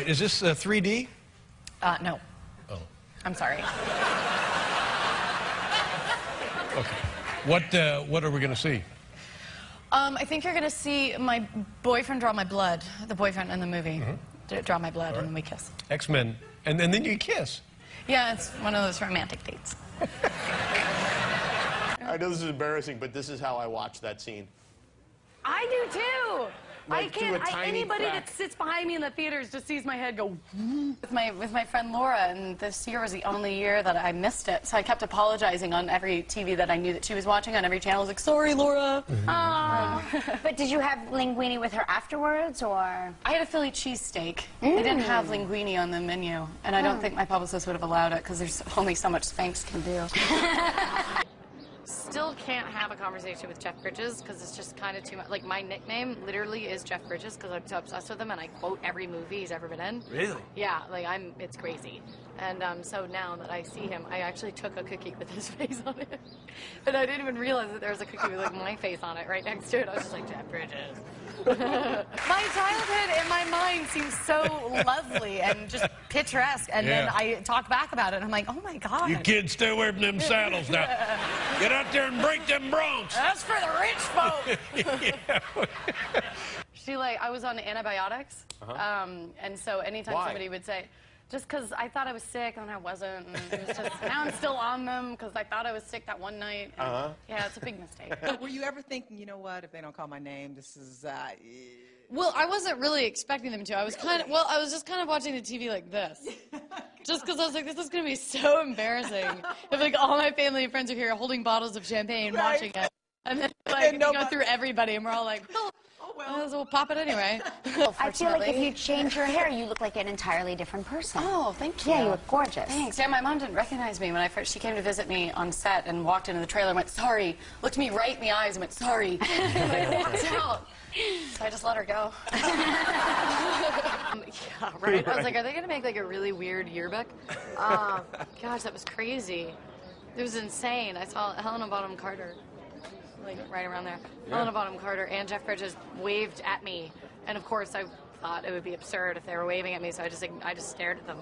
right. Is this 3D? No. Oh. I'm sorry. Okay. What are we going to see? I think you're going to see my boyfriend draw my blood. The boyfriend in the movie. Draw my blood, and then we kiss. X-Men. And then you kiss. Yeah, it's one of those romantic dates. I know this is embarrassing, but this is how I watch that scene. I do too. Like, I can't. Anybody that sits behind me in the theaters just sees my head go. With my friend Laura, and this year was the only year that I missed it. So I kept apologizing on every TV that I knew that she was watching on every channel. I was like, sorry, Laura. But did you have linguine with her afterwards, or? I had a Philly cheesesteak. They didn't have linguine on the menu, and I don't think my publicist would have allowed it because there's only so much Spanx can do. Still can't have a conversation with Jeff Bridges because it's just kind of too much. Like, my nickname literally is Jeff Bridges because I'm so obsessed with him and I quote every movie he's ever been in. Really? Yeah, like, it's crazy. And so now that I see him, I actually took a cookie with his face on it. And I didn't even realize that there was a cookie with, like, my face on it right next to it. I was just like, Jeff Bridges. My childhood in my mind seems so lovely and just picturesque. And then I talk back about it and I'm like, oh my God. You kids stay away from them saddles now. Get out there and break them broncs. That's for the rich folk. I was on antibiotics. And so anytime somebody would say, just because I thought I was sick and I wasn't, and it was just, now I'm still on them because I thought I was sick that one night. Yeah, it's a big mistake. Were you ever thinking, you know what, if they don't call my name, this is, Well, I wasn't really expecting them to. I was just kind of watching the TV like this. Just because I was like, this is going to be so embarrassing. If, like, all my family and friends are here holding bottles of champagne watching it. And then, like, we go through everybody and we're all like, well, we'll pop it anyway. I feel like if you change your hair, you look like an entirely different person. Oh, thank you. Yeah, you look gorgeous. Thanks. Yeah, my mom didn't recognize me when she came to visit me on set and walked into the trailer and went, sorry. Looked me right in the eyes and went, sorry. And walked out. So I just let her go. Yeah, right. I was like, are they going to make, like, a really weird yearbook? Gosh, that was crazy. It was insane. I saw Helena Bonham Carter. Like, right around there. Helena Bonham Carter and Jeff Bridges waved at me. And, of course, I thought it would be absurd if they were waving at me, so I just stared at them.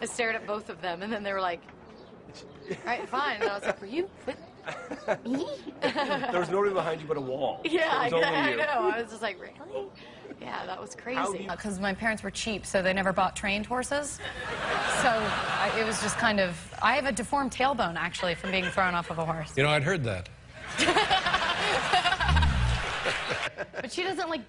I stared at both of them, and then they were like, all right, fine. And I was like, were you with me? There was nobody behind you but a wall. Yeah, I know. I was just like, really? Yeah, that was crazy. Because my parents were cheap, so they never bought trained horses. So it was just kind of... I have a deformed tailbone, actually, from being thrown off of a horse. You know, I'd heard that. But she doesn't, like,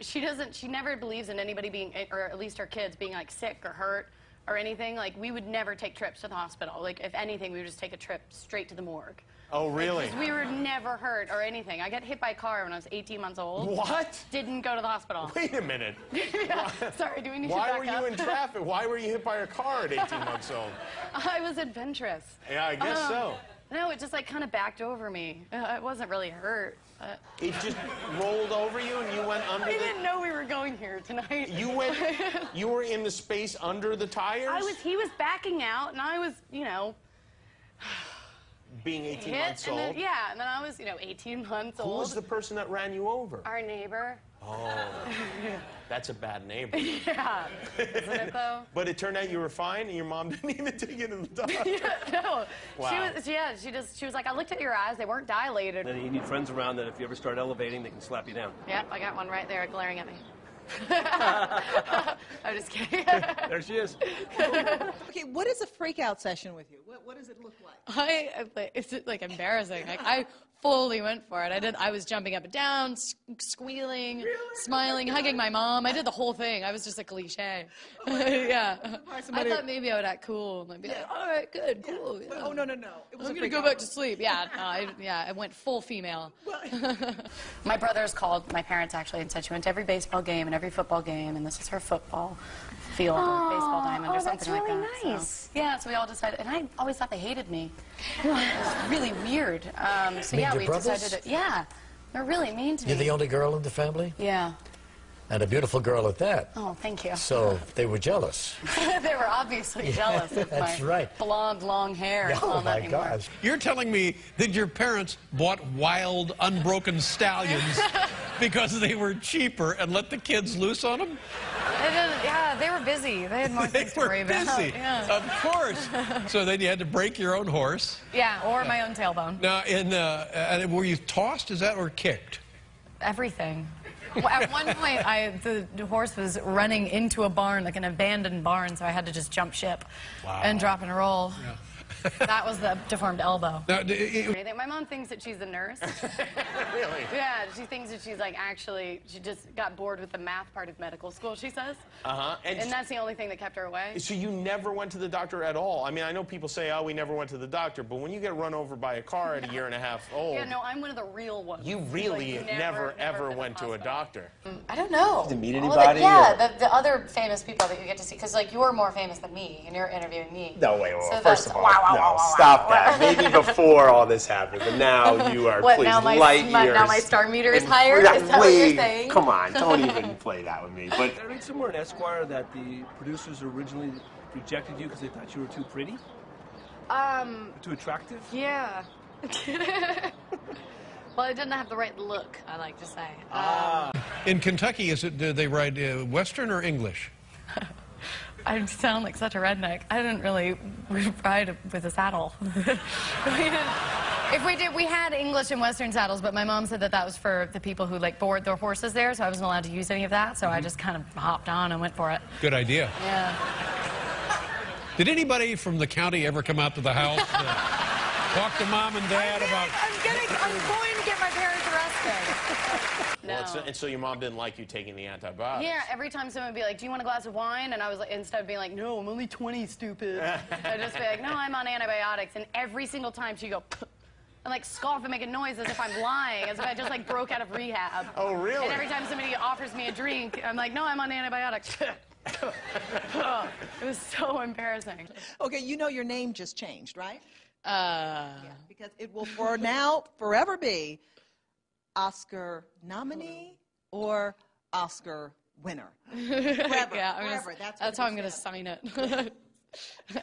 she never believes in anybody being, or at least her kids, being, like, sick or hurt or anything. Like, we would never take trips to the hospital. Like, if anything, we would just take a trip straight to the morgue. Oh, really? Because we were never hurt or anything. I got hit by a car when I was 18 months old. What? Didn't go to the hospital. Wait a minute. Yeah. Sorry, do we need to back up? Why were you in traffic? Why were you hit by a car at 18 months old? I was adventurous. Yeah, I guess so. No, it just, like, kind of backed over me. I wasn't really hurt. It just rolled over you and you went under I didn't know we were going here tonight. You were in the space under the tires? He was backing out, and I was, you know... Being 18 hit, months old? and then I was, 18 months old. Who was the person that ran you over? Our neighbor. Oh, that's a bad neighbor. Yeah, isn't it, though? But it turned out you were fine, and your mom didn't even take you to the doctor. No. Wow. She was like, I looked at your eyes, they weren't dilated. Then you need friends around that if you ever start elevating, they can slap you down. Yep, I got one right there glaring at me. I'm just kidding. There she is. Okay, what is a freak-out session with you? What does it look like? It's, like, embarrassing. Like, I fully went for it. I was jumping up and down, squealing, smiling, hugging my mom. I did the whole thing. I was just a cliche. Yeah. I thought maybe I would act cool and I'd be like, all right, good, cool. Yeah. Oh, no. It was I'm going to go back to sleep. Yeah, I went full female. My brothers called my parents, actually, and said she went to every baseball game and every football game, and this is her football field or baseball diamond or something like that. That's really nice. So, yeah, so we all decided, and I always thought they hated me. It was really weird. So yeah, we decided to, they're really mean to me. You're the only girl in the family? Yeah. And a beautiful girl at that. Oh, thank you. So they were jealous. They were obviously jealous of my blonde, long hair. Oh, my gosh. You're telling me that your parents bought wild, unbroken stallions because they were cheaper and let the kids loose on them? Yeah, they were busy. They had more They things to were worry about. busy, Yeah. of course. So then you had to break your own horse. Yeah, or my own tailbone. Now, and were you tossed, is that, or kicked? Everything. Well, at one point, the horse was running into a barn, like an abandoned barn, so I had to just jump ship and drop and roll. Yeah. That was the deformed elbow. Now, My mom thinks that she's a nurse. Really? Yeah, she thinks that she's like actually, she just got bored with the math part of medical school, she says. Uh-huh. And that's the only thing that kept her away. So you never went to the doctor at all? I mean, I know people say, oh, we never went to the doctor, but when you get run over by a car at a year and a half old... Yeah, no, I'm one of the real ones. You really like, never ever been went to a doctor. I don't know. Did you meet All anybody? the other famous people that you get to see, because like you're more famous than me, and you're interviewing me. No, wait, So first of all, that's- no, stop that. Maybe before all this happened, but now you are, What, please, now my- light my- years. now my star meter is and- higher? Yeah, Is that what you're saying? Come on, don't even play that with me. But Did I read somewhere in Esquire that the producers originally rejected you because they thought you were too pretty? Too attractive? Yeah. Well, I didn't have the right look, I like to say. in Kentucky, do they ride Western or English? I sound like such a redneck. I didn't really ride with a saddle. If we did, we had English and Western saddles, but my mom said that that was for the people who like board their horses there, so I wasn't allowed to use any of that, so I just kind of hopped on and went for it. Good idea. Yeah. Did anybody from the county ever come out to the house to talk to mom and dad about... I'm going to get my parents arrested. No. Well, and so your mom didn't like you taking the antibiotics? Yeah, every time someone would be like, do you want a glass of wine? And I was like, instead of being like, no, I'm only 20, stupid. I'd just be like, no, I'm on antibiotics. And every single time she'd go, and like scoff and make a noise as if I'm lying, as if I just like broke out of rehab. Oh, really? And every time somebody offers me a drink, I'm like, no, I'm on antibiotics. Oh, it was so embarrassing. Okay, you know your name just changed, right? Yeah, Because it will for now forever be Oscar nominee or Oscar winner. Forever, yeah, forever. That's how I'm going to sign it.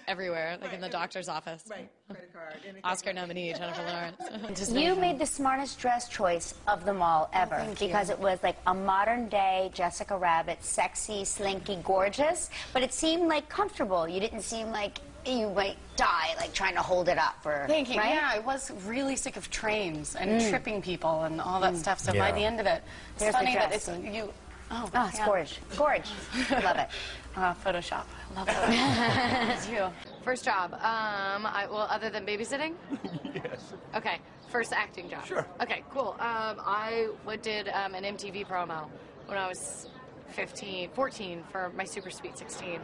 Everywhere, like in the doctor's office. Right, credit card. Oscar nominee, Jennifer Lawrence. You made the smartest dress choice of them all ever thank you. because it was like a modern day Jessica Rabbit, sexy, slinky, gorgeous, but it seemed like comfortable. You didn't seem like you might die like trying to hold it up for. Thank you. Right? Yeah, I was really sick of trains and tripping people and all that stuff. So by the end of it, it's There's the funny that dress. it's you. Oh, Oh, it's gorge. Gorge. Love it. Photoshop. Love it. It's you. First job. Well, other than babysitting. Yes. Okay. First acting job. Sure. Okay. Cool. I did an MTV promo when I was 14 for my Super Sweet 16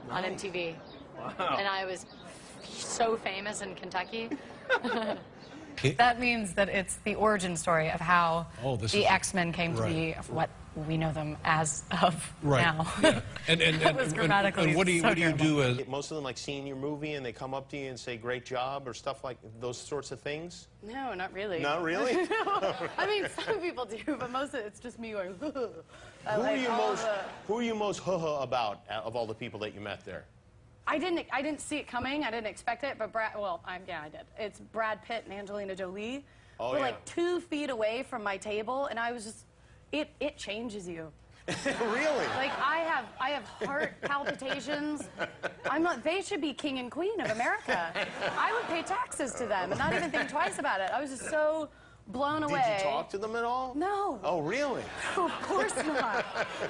on MTV. Wow. And I was so famous in Kentucky. That means that it's the origin story of how the X-Men came to be what we know them as of now. Yeah. And That was grammatically what do you so do as... Most of them like seeing your movie and they come up to you and say, great job, or stuff like those sorts of things? No, not really. Not really? No. I mean, some people do, but most of it's just me going, Who are you most about of all the people that you met there? I didn't see it coming. I didn't expect it, but yeah, I did. It's Brad Pitt and Angelina Jolie. Oh, We're yeah. like 2 feet away from my table, and I was just, it changes you. Really? Like I have heart palpitations. They should be king and queen of America. I would pay taxes to them and not even think twice about it. I was just so blown away. Did you talk to them at all? No. Oh, really? Of course not.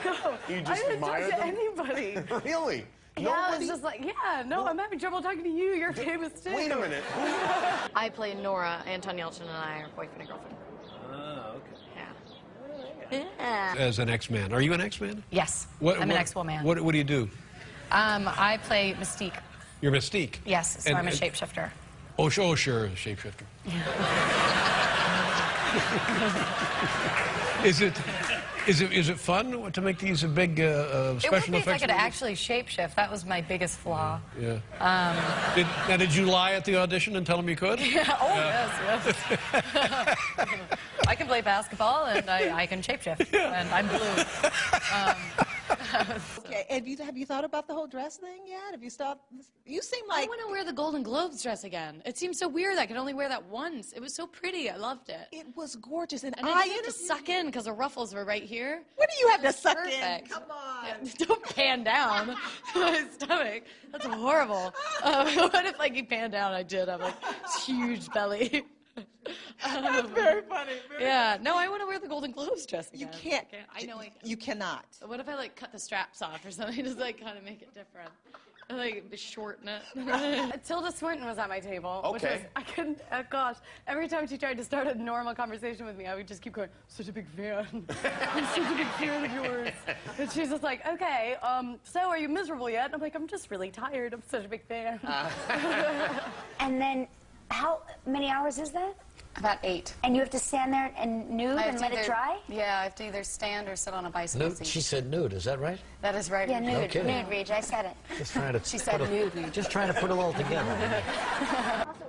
No. You just I didn't admire talk to them? anybody. Really? Yeah, I Nobody? was just like, yeah, no, I'm having trouble talking to you. You're famous too. Wait a minute. I play Nora. Anton Yelchin and I are boyfriend and girlfriend. Ah, okay. Yeah. As an X-Man. Are you an X-Man? Yes. I'm an X-Woman. What do you do? I play Mystique. You're Mystique? Yes, so I'm a shapeshifter. Oh, sure, shapeshifter. Is it fun to make these big It would special be if I effects? could actually shapeshift. That was my biggest flaw. Yeah. Did you lie at the audition and tell them you could? Yes. I can play basketball and I can shapeshift, and I'm blue. Okay, and have you thought about the whole dress thing yet? Have you stopped? You seem like... I want to wear the Golden Globes dress again. It seems so weird that I could only wear that once. It was so pretty. I loved it. It was gorgeous. And I had to suck in because the ruffles were right here. What do you have to suck Perfect. in? Come on. Yeah, don't pan down my stomach. That's horrible. What if like you pan down? I did. I'm like this huge belly. That's very funny. Yeah. No, I want to wear the Golden Globes dress again. You can't. I know I can. You cannot. What if I like cut the straps off or something? Just like kind of make it different. Like shorten it. Tilda Swinton was at my table. Okay. Which was, I couldn't. Oh gosh. Every time she tried to start a normal conversation with me, I would just keep going. Such a big fan. I'm such a big fan of yours. And she's just like, okay. So are you miserable yet? And I'm like, I'm just really tired. I'm such a big fan. And then, how many hours is that? About 8. And you have to stand there and nude and let it dry? Yeah, I have to either stand or sit on a bicycle Nude? seat. She said nude, is that right? That is right. Yeah, nude. Okay. Nude, Reg, I said it. Just trying to She said nude. Just trying to put it all together.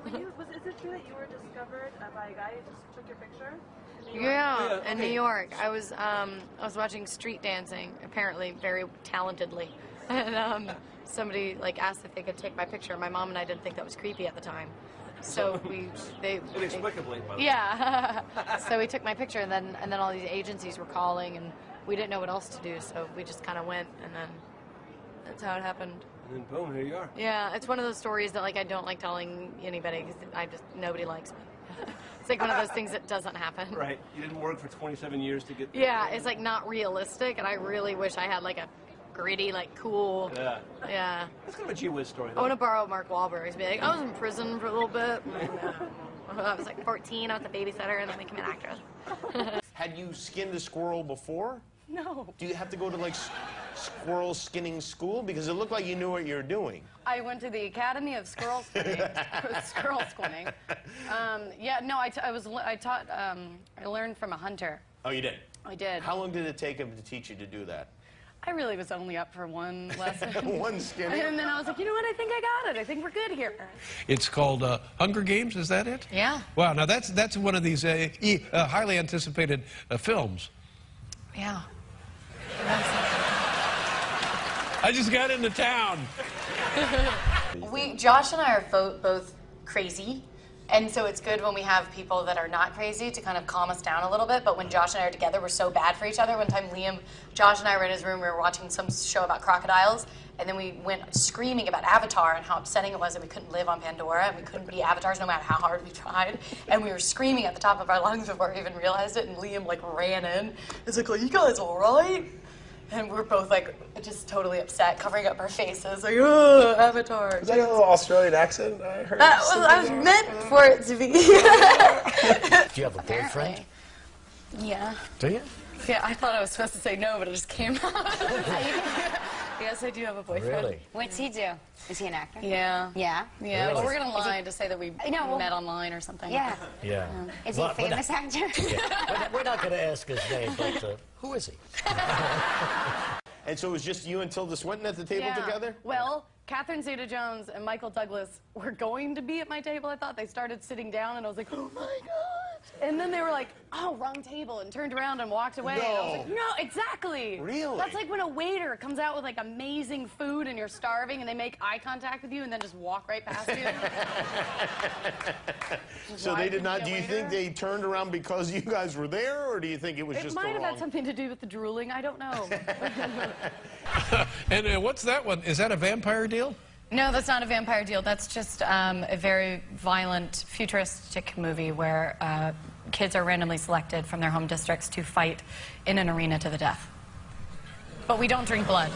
Is it true that you were discovered by a guy who just took your picture? Yeah, in New York. I was watching street dancing, apparently very talentedly, and somebody like asked if they could take my picture. My mom and I didn't think that was creepy at the time, so Inexplicably. yeah. So we took my picture, and then all these agencies were calling, and we didn't know what else to do, so we just kind of went, and then that's how it happened. And then boom, here you are. Yeah, it's one of those stories that like I don't like telling anybody because nobody likes me. It's like one of those things that doesn't happen. Right. You didn't work for 27 years to get there. Yeah, it's like not realistic, and I really wish I had like a gritty, like cool. Yeah. Yeah. That's kind of a gee whiz story, I though. want to borrow Mark Wahlberg's. Be like, I was in prison for a little bit. I was like 14. I was a babysitter, and then became an actress. Had you skinned a squirrel before? No. Do you have to go to like squirrel skinning school? Because it looked like you knew what you were doing. I went to the Academy of Squirrel Squinting. Squirrel Squinting. Yeah, no, I learned from a hunter. Oh, you did? I did. How long did it take him to teach you to do that? I really was only up for one lesson. One skinning? And then I was like, you know what? I think I got it. I think we're good here. It's called Hunger Games, is that it? Yeah. Wow, now that's one of these highly anticipated films. Yeah. I just got into town. Josh and I are both crazy, and so it's good when we have people that are not crazy to kind of calm us down a little bit. But when Josh and I are together, we're so bad for each other. One time, Josh and I were in his room, we were watching some show about crocodiles, and then we went screaming about Avatar and how upsetting it was that we couldn't live on Pandora and we couldn't be avatars no matter how hard we tried. And we were screaming at the top of our lungs before we even realized it, and Liam like ran in. It's like, are you guys all right? And we're both like just totally upset, covering up our faces, like, oh, Avatar. Is that a little Australian accent I heard? I was meant for it to be. Do you have a boyfriend? Yeah. Do you? Yeah, I thought I was supposed to say no, but it just came out. Yes, I do have a boyfriend. Really? What's he do? Is he an actor? Yeah. Yeah? Yeah, Really? but we're going to lie to say that we No. met online or something. Yeah. Yeah. Is he a famous actor? Yeah. We're not going to ask his name, but who is he? And so it was just you and Tilda Swinton at the table together? Well, Catherine Zeta-Jones and Michael Douglas were going to be at my table, I thought. They started sitting down, and I was like, oh, my God. And then they were like, oh, wrong table, and turned around and walked away. No. And I was like, no, exactly. Really? That's like when a waiter comes out with, like, amazing food, and you're starving, and they make eye contact with you, and then just walk right past you. So they did not, do you think they turned around because you guys were there, or do you think it was just the wrong? It might have had something to do with the drooling. I don't know. And what's that one? Is that a vampire deal? No, that's not a vampire deal. That's just a very violent, futuristic movie where kids are randomly selected from their home districts to fight in an arena to the death. But we don't drink blood.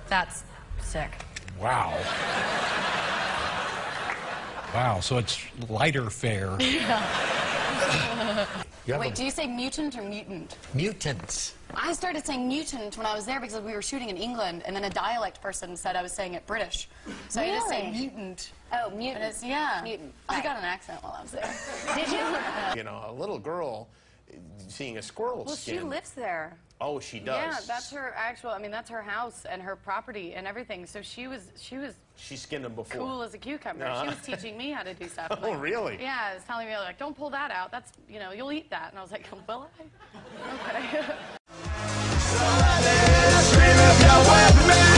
That's sick. Wow. Wow, so it's lighter fare. Wait, do you say mutant or mutant? Mutants. I started saying mutant when I was there because we were shooting in England, and then a dialect person said I was saying it British. So I just say mutant. Oh, mutant. And it's, yeah. Mutant. I got an accent while I was there. Did you? You know, a little girl seeing a squirrel Well, skin. she lives there. Oh, she does? Yeah, that's her actual, I mean, that's her house and her property and everything. So she was She skinned them before. cool as a cucumber. She was teaching me how to do stuff. Oh, really? Yeah, it was telling me, like, don't pull that out. That's, you know, you'll eat that. And I was like, will I? Okay. with me.